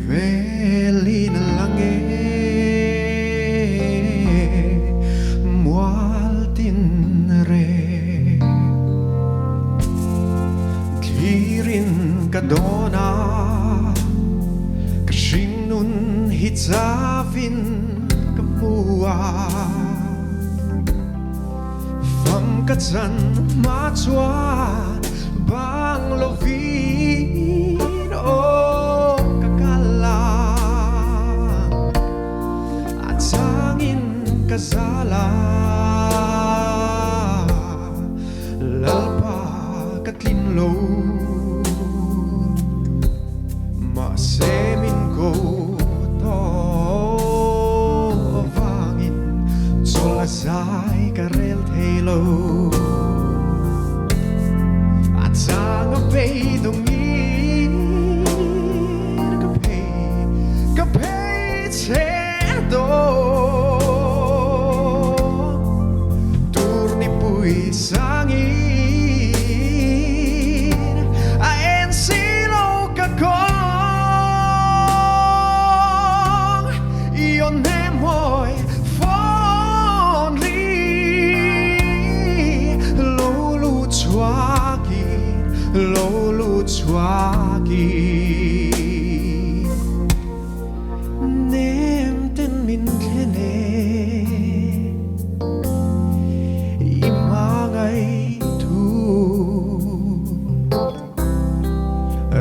velin lange mual tin re Thirin kadona kasing nun hitzavin kamua Fam katsan machuan bang lovin o kakala at sangin kazala lalpa katlinlo masemin ko to vangin solasay karel thelo at sang a peidong kapay tsedo turni puy sangin aen silo kakong iyon nemoy fondly lulu chwagi nem ten min khene imangay tu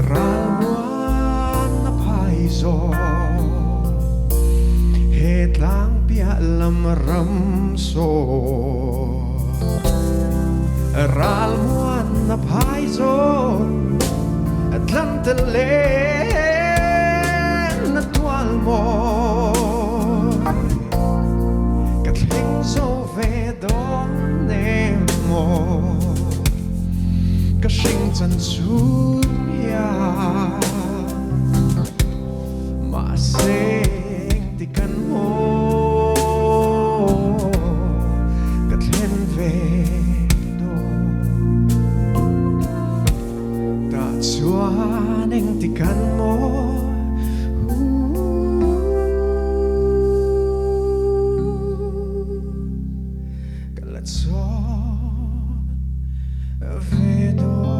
Lalmuan na paizo het lang pia lam ramso Lalmuan na paizo Atlantalen na tual mo Katling so vedon nemo Kasing tansuya Maseng tikan mo Katlen Chuan ang tikan mo Kalatso Vedo